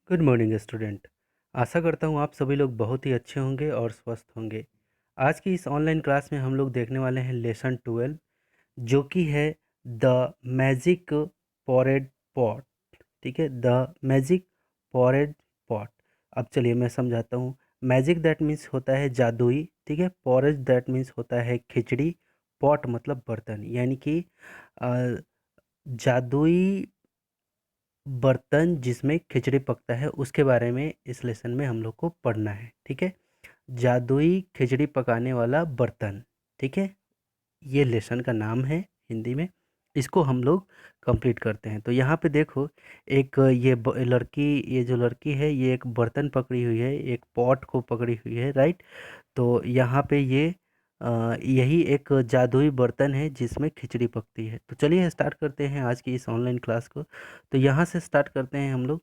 Good morning student. आशा करता हूँ आप सभी लोग बहुत ही अच्छे होंगे और स्वस्थ होंगे। आज की इस ऑनलाइन क्लास में हम लोग देखने वाले हैं लेसन 12, जो कि है द मैजिक पॉरेड पॉट। ठीक है, द मैजिक पॉरेड पॉट। अब चलिए मैं समझाता हूँ। मैजिक दैट मीन्स होता है जादुई, ठीक है। पॉरेज दैट मीन्स होता है खिचड़ी। पॉट मतलब बर्तन, यानी कि अ, जादुई बर्तन जिसमें खिचड़ी पकता है, उसके बारे में इस लेसन में हम लोग को पढ़ना है। ठीक है, जादुई खिचड़ी पकाने वाला बर्तन। ठीक है, ये लेसन का नाम है हिंदी में। इसको हम लोग कंप्लीट करते हैं। तो यहाँ पे देखो, एक लड़की, ये जो लड़की है ये एक बर्तन पकड़ी हुई है, एक पॉट को पकड़ी हुई है, राइट। तो यहाँ पे ये यही एक जादुई बर्तन है जिसमें खिचड़ी पकती है। तो चलिए स्टार्ट करते हैं आज की इस ऑनलाइन क्लास को। तो यहाँ से स्टार्ट करते हैं हम लोग।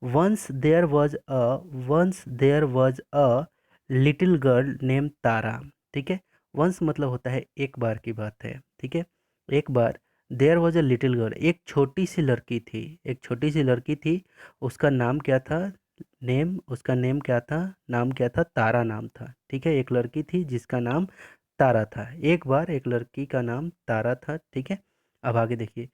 Once there was a once there was a little girl name Tara. ठीक है, वंस मतलब होता है एक बार की बात है। ठीक है, एक बार। There was a little girl, एक छोटी सी लड़की थी, एक छोटी सी लड़की थी। उसका नाम क्या था? उसका नेम क्या था? नाम क्या था? तारा नाम था। ठीक है, एक लड़की थी जिसका नाम तारा था। एक बार एक लड़की का नाम तारा था। ठीक है, अब आगे देखिए।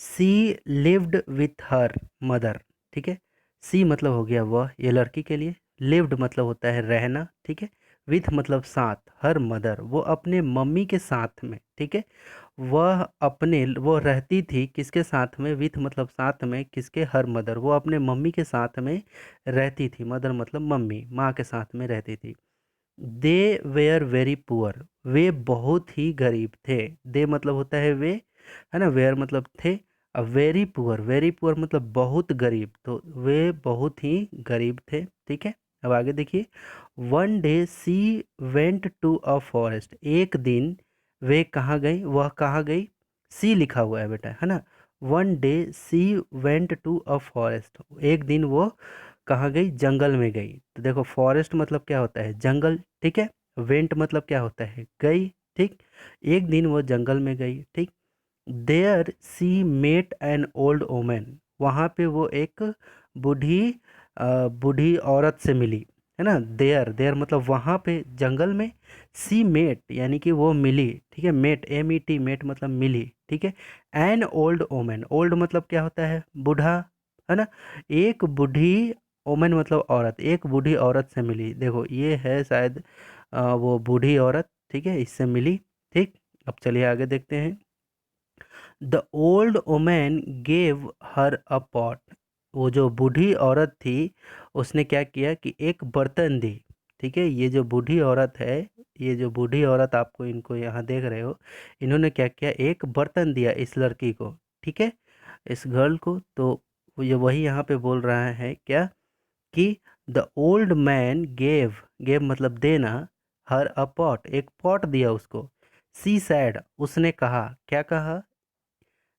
She lived with her mother. ठीक है, सी मतलब हो गया वह, ये लड़की के लिए। लिव्ड मतलब होता है रहना। ठीक है, विथ मतलब साथ, हर मदर वो अपने मम्मी के साथ में। ठीक है, वो रहती थी किसके साथ में? विथ मतलब साथ में, किसके? हर मदर, वो अपने मम्मी के साथ में रहती थी। मदर मतलब मम्मी, माँ के साथ में रहती थी। दे वेयर वेरी पुअर, वे बहुत ही गरीब थे। दे मतलब होता है वे, है ना। वेयर मतलब थे। अब वेरी पुअर, वेरी पुअर मतलब बहुत गरीब, तो वे बहुत ही गरीब थे। ठीक है, अब आगे देखिए। One day she went to a forest, एक दिन वे कहाँ गई? वह कहाँ गई? सी लिखा हुआ है बेटा, है ना। One day she went to a forest, एक दिन वो कहाँ गई? जंगल में गई। तो देखो, फॉरेस्ट मतलब क्या होता है? जंगल। ठीक है, वेंट मतलब क्या होता है? गई। ठीक, एक दिन वो जंगल में गई। ठीक, there she met an old woman, वहाँ पे वो एक बूढ़ी बूढ़ी औरत से मिली, है ना। देयर देयर मतलब वहाँ पे जंगल में। सी मेट यानी कि वो मिली। ठीक है, मेट, MET, मेट मतलब मिली। ठीक है, एन ओल्ड ओमेन, ओल्ड मतलब क्या होता है? बूढ़ा, है ना। एक बूढ़ी, ओमेन मतलब औरत, एक बूढ़ी औरत से मिली। देखो ये है शायद वो बूढ़ी औरत। ठीक है, इससे मिली। ठीक, अब चलिए आगे देखते हैं। The old women gave her a pot, वो जो बूढ़ी औरत थी उसने क्या किया कि एक बर्तन दी। ठीक है, ये जो बूढ़ी औरत है, ये जो बूढ़ी औरत आपको इनको यहाँ देख रहे हो, इन्होंने क्या किया? एक बर्तन दिया इस लड़की को। ठीक है, इस गर्ल को। तो ये वही यहाँ पे बोल रहा है क्या कि the old man gave, gave मतलब देना, हर अ पॉट, एक पॉट दिया उसको। सी सैड, उसने कहा, क्या कहा?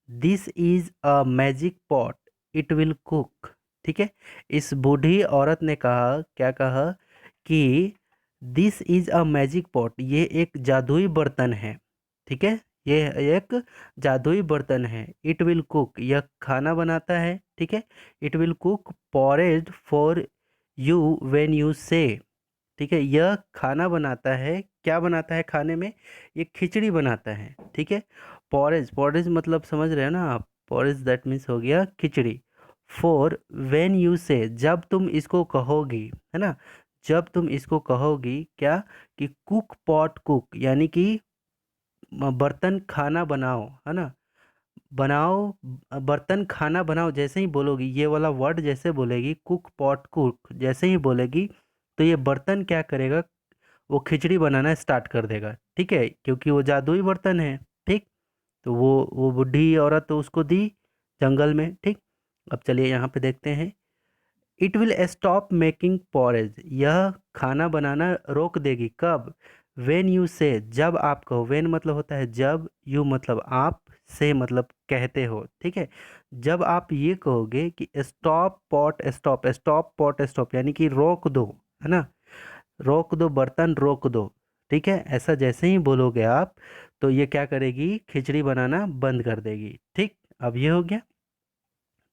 This is a magic pot, it will cook. ठीक है, इस बूढ़ी औरत ने कहा, क्या कहा? कि this is a magic pot, ये एक जादुई बर्तन है। ठीक है, ये एक जादुई बर्तन है। इट विल कुक, यह खाना बनाता है। ठीक है, it will cook porridge for you when you से। ठीक है, यह खाना बनाता है। क्या बनाता है खाने में? ये खिचड़ी बनाता है। ठीक है, पॉरेज, पॉरेज मतलब समझ रहे हो ना आप? पॉरेज दैट मीन्स हो गया खिचड़ी। फॉर व्हेन यू से, जब तुम इसको कहोगी, है ना। जब तुम इसको कहोगी क्या? कि कुक पॉट कुक, यानी कि बर्तन खाना बनाओ, है ना। बनाओ, बर्तन खाना बनाओ, जैसे ही बोलोगी ये वाला वर्ड, जैसे बोलेगी कुक पॉट कुक, जैसे ही बोलेगी तो ये बर्तन क्या करेगा? वो खिचड़ी बनाना स्टार्ट कर देगा। ठीक है, क्योंकि वो जादुई बर्तन है। ठीक, तो वो बूढ़ी औरत तो उसको दी जंगल में। ठीक, अब चलिए यहाँ पे देखते हैं। It will stop making porridge, यह खाना बनाना रोक देगी। कब? वेन यू से, जब आप कहो। वेन मतलब होता है जब, यू मतलब आप, से मतलब कहते हो। ठीक है, जब आप ये कहोगे कि stop pot stop, stop pot stop यानी कि रोक दो, है ना। रोक दो, बर्तन रोक दो। ठीक है, ऐसा जैसे ही बोलोगे आप तो ये क्या करेगी? खिचड़ी बनाना बंद कर देगी। ठीक, अब ये हो गया।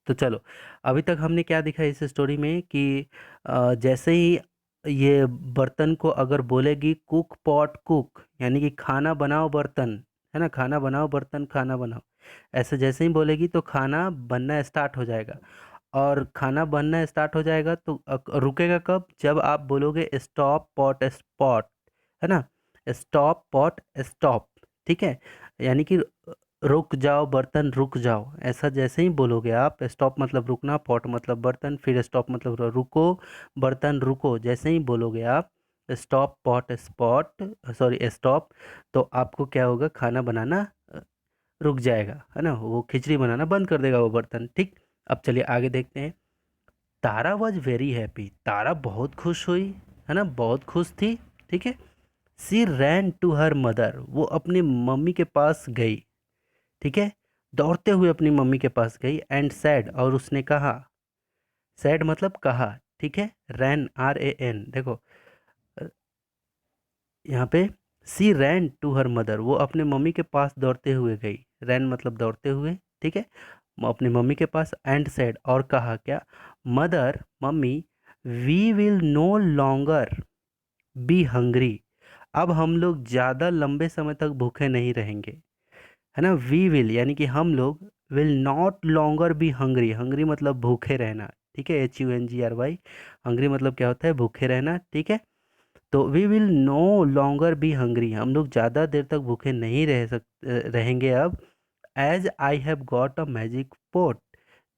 तो चलो, अभी तक हमने क्या देखा इस स्टोरी में कि जैसे ही ये बर्तन को अगर बोलेगी कुक पॉट कुक, यानी कि खाना बनाओ बर्तन, है ना, खाना बनाओ बर्तन, खाना बनाओ, ऐसे जैसे ही बोलेगी तो खाना बनना स्टार्ट हो जाएगा। और खाना बनना स्टार्ट हो जाएगा तो रुकेगा कब? जब आप बोलोगे स्टॉप पॉट स्पॉट, है ना, स्टॉप पॉट स्टॉप, ठीक है, यानी कि रुक जाओ बर्तन रुक जाओ, ऐसा जैसे ही बोलोगे आप, स्टॉप मतलब रुकना, पॉट मतलब बर्तन, फिर स्टॉप मतलब रुको, बर्तन रुको, जैसे ही बोलोगे आप stop pot spot, sorry stop, तो आपको क्या होगा, खाना बनाना रुक जाएगा, है ना, वो खिचड़ी बनाना बंद कर देगा वो बर्तन, ठीक। अब चलिए आगे देखते हैं। तारा वॉज वेरी हैप्पी, तारा बहुत खुश हुई, है ना, बहुत खुश थी, ठीक है। सी रैन टू हर मदर, वो अपनी मम्मी के पास गई, ठीक है, दौड़ते हुए अपनी मम्मी के पास गई, एंड सैड, और उसने कहा, सैड मतलब कहा, ठीक है, रैन RAN, देखो अ, यहाँ पे सी रैन टू हर मदर, वो अपने मम्मी के पास दौड़ते हुए गई, रैन मतलब दौड़ते हुए, ठीक है, अपनी मम्मी के पास, एंड सैड, और कहा क्या, mother mummy, we will no longer be hungry, अब हम लोग ज़्यादा लंबे समय तक भूखे नहीं रहेंगे, है ना, वी विल यानी कि हम लोग, will not longer be hungry, hungry मतलब भूखे रहना, ठीक है, HUNGRY, हंग्री मतलब क्या होता है, भूखे रहना, ठीक है। तो we will no longer be hungry, हम लोग ज़्यादा देर तक भूखे नहीं रहेंगे अब, as I have got a magic pot,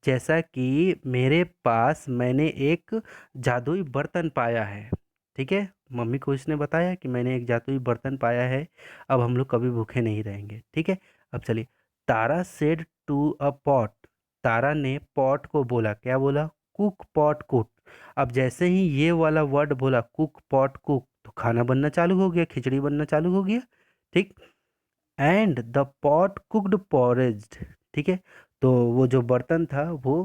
जैसा कि मेरे पास मैंने एक जादुई बर्तन पाया है, ठीक है, मम्मी को इसने बताया कि मैंने एक जादुई बर्तन पाया है, अब हम लोग कभी भूखे नहीं रहेंगे, ठीक है। अब चलिए, तारा सेड टू अ पॉट, तारा ने पॉट को बोला, क्या बोला, कुक पॉट कुक, अब जैसे ही ये वाला वर्ड बोला कुक पॉट कुक, तो खाना बनना चालू हो गया, खिचड़ी बनना चालू हो गया, ठीक। एंड द पॉट कुकड पॉरेज्ड, ठीक है, तो वो जो बर्तन था वो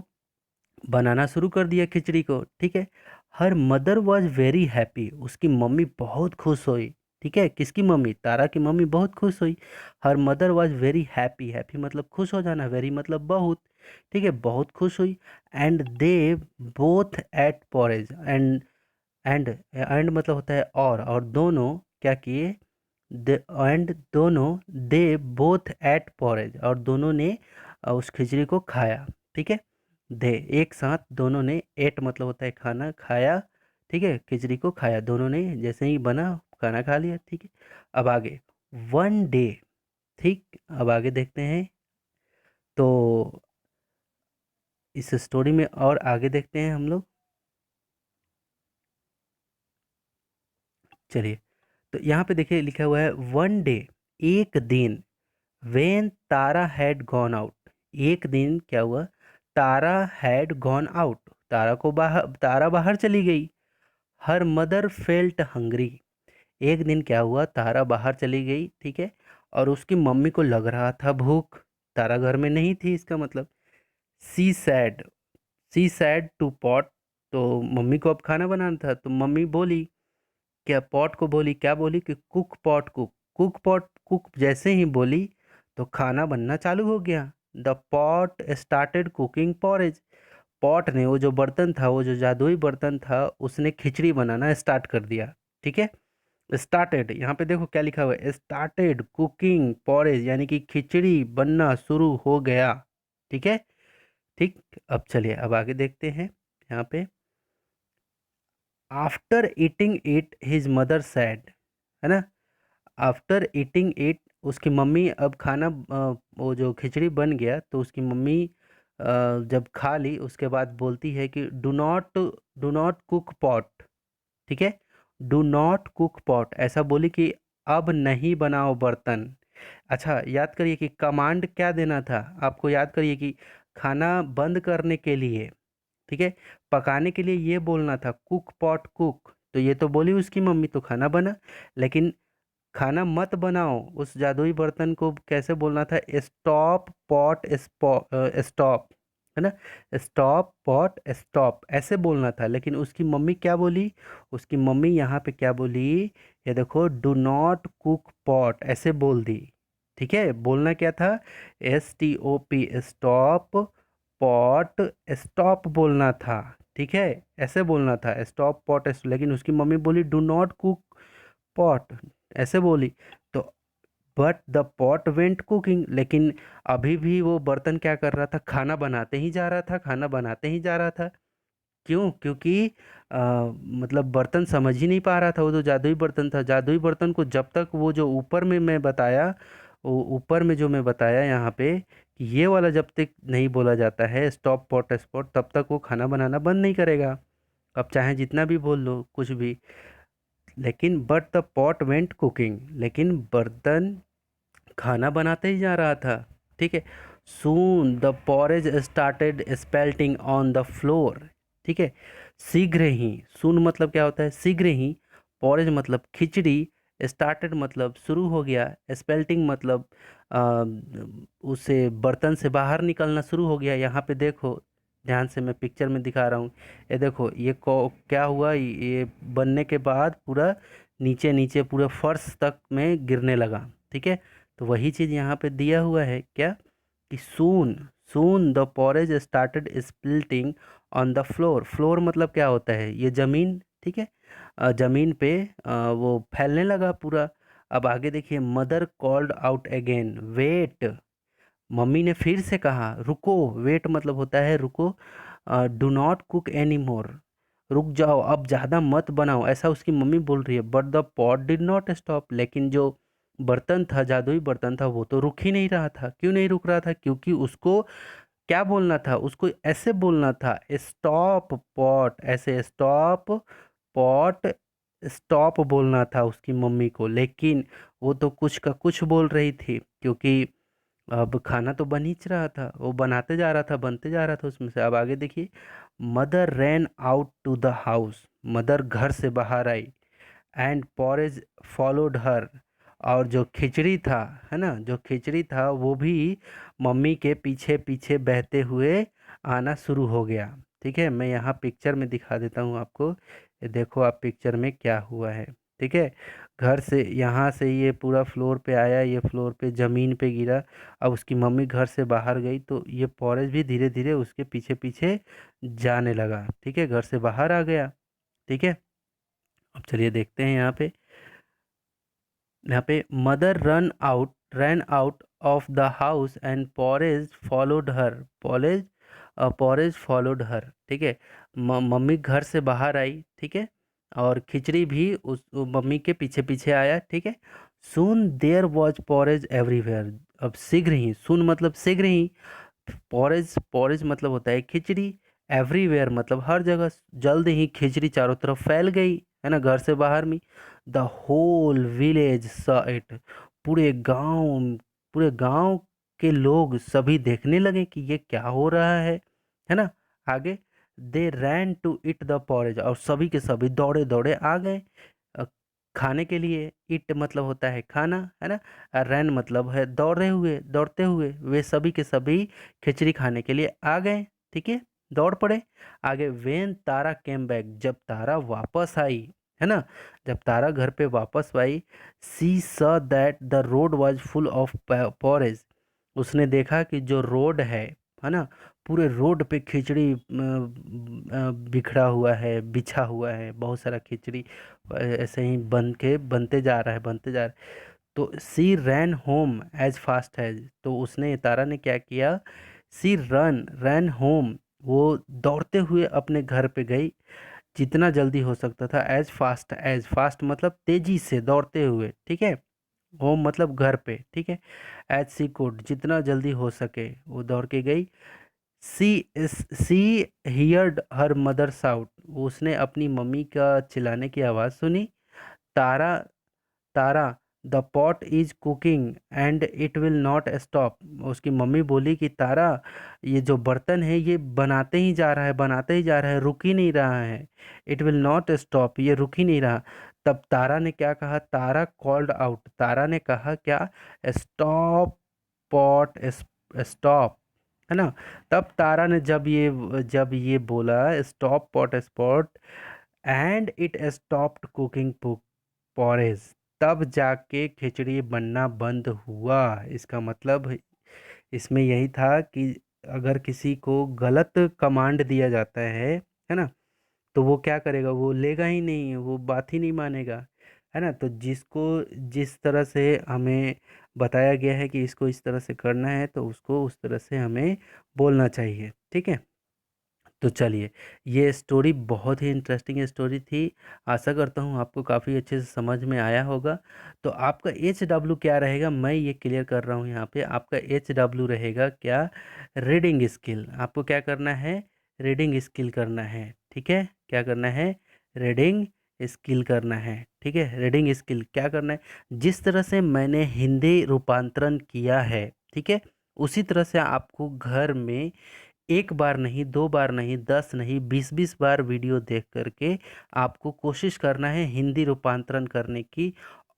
बनाना शुरू कर दिया खिचड़ी को, ठीक है। Her mother was very happy, उसकी मम्मी बहुत खुश हुई, ठीक है, किसकी मम्मी, तारा की मम्मी बहुत खुश हुई। Her mother was very happy, happy मतलब खुश हो जाना, वेरी मतलब बहुत, ठीक है, बहुत खुश हुई। And they both at porridge, and मतलब होता है और दोनों क्या किए, एंड दोनों, दे बोथ एट पॉरेज, और दोनों ने उस खिचड़ी को खाया, ठीक है, दे एक साथ दोनों ने, एट मतलब होता है खाना, खाया, ठीक है, खिचड़ी को खाया, दोनों ने जैसे ही बना खाना खा लिया, ठीक है। अब आगे, वन डे, ठीक, अब आगे देखते हैं, तो इस स्टोरी में और आगे देखते हैं हम लोग, चलिए, तो यहाँ पे देखिए लिखा हुआ है वन डे, एक दिन, when Tara had gone out, एक दिन क्या हुआ, तारा हैड गॉन आउट, तारा बाहर चली गई। हर मदर फेल्ट हंग्री, एक दिन क्या हुआ, तारा बाहर चली गई, ठीक है, और उसकी मम्मी को लग रहा था भूख, तारा घर में नहीं थी, इसका मतलब, she said, she said to pot, तो मम्मी को अब खाना बनाना था, तो मम्मी बोली, क्या पॉट को बोली, क्या बोली कि cook pot cook, cook pot cook जैसे ही बोली तो खाना बनना चालू हो गया। The pot started cooking porridge, pot ने, वो जो बर्तन था, वो जो जादुई बर्तन था, उसने खिचड़ी बनाना स्टार्ट कर दिया, ठीक है। स्टार्टेड, यहाँ पे देखो क्या लिखा हुआ है, स्टार्टेड कुकिंग पॉरेज, यानी कि खिचड़ी बनना शुरू हो गया, ठीक है, ठीक। अब चलिए अब आगे देखते हैं, यहाँ पे, after eating it his mother sad, है ना, आफ्टर ईटिंग इट, उसकी मम्मी अब खाना, वो जो खिचड़ी बन गया तो उसकी मम्मी जब खा ली उसके बाद बोलती है कि डू नॉट कुक पॉट, ठीक है, डू नॉट कुक पॉट, ऐसा बोली कि अब नहीं बनाओ बर्तन। अच्छा याद करिए कि कमांड क्या देना था आपको, याद करिए कि खाना बंद करने के लिए, ठीक है, पकाने के लिए ये बोलना था कुक पॉट कुक, तो ये तो बोली उसकी मम्मी, तो खाना बना, लेकिन खाना मत बनाओ, उस जादुई बर्तन को कैसे बोलना था, स्टॉप पॉट स्टॉप, है ना, स्टॉप पॉट स्टॉप ऐसे बोलना था, लेकिन उसकी मम्मी क्या बोली, उसकी मम्मी यहाँ पे क्या बोली, ये देखो, डू नॉट कुक पॉट ऐसे बोल दी, ठीक है, बोलना क्या था, STOP स्टॉप पॉट स्टॉप बोलना था, ठीक है, ऐसे बोलना था, स्टॉप पॉट, लेकिन उसकी मम्मी बोली डू नॉट कुक पॉट, ऐसे बोली। तो but the pot went cooking, लेकिन अभी भी वो बर्तन क्या कर रहा था, खाना बनाते ही जा रहा था, खाना बनाते ही जा रहा था। क्यों? क्योंकि मतलब बर्तन समझ ही नहीं पा रहा था, वो तो जादुई बर्तन था। जादुई बर्तन को जब तक वो जो ऊपर में मैं बताया, वो ऊपर में जो मैं बताया यहाँ पे कि ये वाला जब तक नहीं बोला जाता है स्टॉप पॉट स्पॉट, तब तक वो खाना बनाना बंद नहीं करेगा। अब चाहे जितना भी बोल लो कुछ भी, लेकिन but the pot went cooking, लेकिन बर्तन खाना बनाते ही जा रहा था, ठीक है। Soon the porridge started spilling on the floor, ठीक है। शीघ्र ही, सून मतलब क्या होता है, शीघ्र ही, पॉरेज मतलब खिचड़ी, स्टार्टेड मतलब शुरू हो गया, स्पेल्टिंग मतलब आ, उसे बर्तन से बाहर निकलना शुरू हो गया। यहाँ पे देखो, ध्यान से मैं पिक्चर में दिखा रहा हूँ, ये देखो ये क्या हुआ, ये बनने के बाद पूरा नीचे नीचे पूरा फर्श तक में गिरने लगा, ठीक है। तो वही चीज़ यहाँ पे दिया हुआ है क्या, कि soon, soon the porridge started splitting on the floor. Floor मतलब क्या होता है, ये ज़मीन, ठीक है। ज़मीन पे वो फैलने लगा पूरा। अब आगे देखिए, mother called out again wait, mummy ने फिर से कहा रुको, वेट मतलब होता है रुको, do not cook any more, रुक जाओ, अब ज़्यादा मत बनाओ, ऐसा उसकी मम्मी बोल रही है। But the pot did not stop, लेकिन जो बर्तन था, जादुई बर्तन था, वो तो रुक ही नहीं रहा था। क्यों नहीं रुक रहा था? क्योंकि उसको क्या बोलना था, उसको ऐसे बोलना था, स्टॉप पॉट, ऐसे स्टॉप पॉट, स्टॉप बोलना था उसकी मम्मी को। लेकिन वो तो कुछ का कुछ बोल रही थी, क्योंकि अब खाना तो बन ही रहा था, वो बनाते जा रहा था, बनते जा रहा था उसमें से। अब आगे देखिए, mother ran out to the house, mother घर से बाहर आई, एंड पॉरेज फॉलोड हर, और जो खिचड़ी था, है ना, जो खिचड़ी था वो भी मम्मी के पीछे पीछे बहते हुए आना शुरू हो गया, ठीक है। मैं यहाँ पिक्चर में दिखा देता हूँ आपको, ये देखो आप पिक्चर में क्या हुआ है, ठीक है। घर से, यहाँ से ये पूरा फ्लोर पे आया, ये फ्लोर पे ज़मीन पे गिरा। अब उसकी मम्मी घर से बाहर गई, तो ये पॉरेज भी धीरे धीरे उसके पीछे पीछे जाने लगा, ठीक है, घर से बाहर आ गया, ठीक है। अब चलिए देखते हैं यहाँ पे mother run out of the house and porridge followed her, porridge followed हर, ठीक है। मम्मी घर से बाहर आई, ठीक है, और खिचड़ी भी उस मम्मी के पीछे पीछे आया, ठीक है। सून देयर वॉज पॉरेज एवरीवेयर, अब शीघ्र ही, सून मतलब शीघ्र ही, पॉरेज, पॉरेज मतलब होता है खिचड़ी, एवरीवेयर मतलब हर जगह, जल्द ही खिचड़ी चारों तरफ फैल गई, है ना, घर से बाहर में। The whole village saw it, पूरे गांव, पूरे गांव के लोग सभी देखने लगे कि ये क्या हो रहा है ना। आगे, they ran to eat the porridge, और सभी के सभी दौड़े दौड़े आ गए अ, खाने के लिए। इट मतलब होता है खाना, है ना, रैन मतलब है दौड़े हुए, दौड़ते हुए, वे सभी के सभी खिचड़ी खाने के लिए आ गए, ठीक है, दौड़ पड़े। आगे, वेन तारा केम बैक, जब तारा वापस आई, है ना, जब तारा घर पे वापस आई, सी स that the road was full of porridge, उसने देखा कि जो रोड है ना, पूरे रोड पे खिचड़ी बिखरा हुआ है, बिछा हुआ है, बहुत सारा खिचड़ी ऐसे ही बनते जा रहा है, बनते जा रहा है। तो सी रैन होम एज फास्ट एज, तो उसने, तारा ने क्या किया, सी रैन होम, वो दौड़ते हुए अपने घर पे गई, जितना जल्दी हो सकता था, एज फास्ट मतलब तेजी से दौड़ते हुए, ठीक है। होम मतलब घर पे, ठीक है। एज सी कुड, जितना जल्दी हो सके वो दौड़ के गई। सी सी हियर्ड हर मदर साउट, उसने अपनी मम्मी का चिल्लाने की आवाज़ सुनी। Tara, Tara, the pot is cooking and it will not stop, उसकी मम्मी बोली कि तारा, ये जो बर्तन है ये बनाते ही जा रहा है, बनाते ही जा रहा है, रुक ही नहीं रहा है, इट विल नॉट स्टॉप, ये रुक ही नहीं रहा। तब तारा ने क्या कहा, तारा कॉल्ड आउट, तारा ने कहा क्या, स्टॉप पॉट, स्टॉप, है ना। तब तारा ने जब ये बोला stop pot spot, and it stopped cooking porridge, तब जाके खिचड़ी बनना बंद हुआ। इसका मतलब इसमें यही था कि अगर किसी को गलत कमांड दिया जाता है ना, तो वो क्या करेगा, वो लेगा ही नहीं, वो बात ही नहीं मानेगा, है ना। तो जिसको जिस तरह से हमें बताया गया है कि इसको इस तरह से करना है, तो उसको उस तरह से हमें बोलना चाहिए, ठीक है। तो चलिए, ये स्टोरी बहुत ही इंटरेस्टिंग स्टोरी थी। आशा करता हूँ आपको काफ़ी अच्छे से समझ में आया होगा। तो आपका HW क्या रहेगा, मैं ये क्लियर कर रहा हूँ यहाँ पे। आपका HW रहेगा क्या, रीडिंग स्किल। आपको क्या करना है, रीडिंग स्किल करना है, ठीक है। क्या करना है, रीडिंग स्किल करना है, ठीक है। रीडिंग स्किल क्या करना है, जिस तरह से मैंने हिंदी रूपांतरण किया है, ठीक है, उसी तरह से आपको घर में एक बार नहीं, दो बार नहीं, 10 नहीं, 20-20 बार वीडियो देख करके आपको कोशिश करना है हिंदी रूपांतरण करने की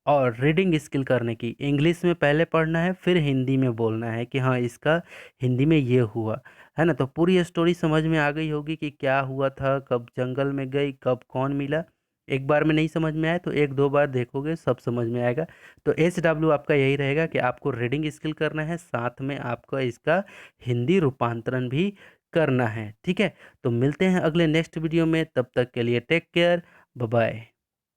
और रीडिंग स्किल करने की। इंग्लिश में पहले पढ़ना है, फिर हिंदी में बोलना है कि हाँ इसका हिंदी में ये हुआ, है ना। तो पूरी स्टोरी समझ में आ गई होगी कि क्या हुआ था, कब जंगल में गई, कब कौन मिला। एक बार में नहीं समझ में आया तो एक दो बार देखोगे, सब समझ में आएगा। तो HW आपका यही रहेगा कि आपको रीडिंग स्किल करना है, साथ में आपका इसका हिंदी रूपांतरण भी करना है, ठीक है। तो मिलते हैं अगले नेक्स्ट वीडियो में, तब तक के लिए टेक केयर, बाय बाय।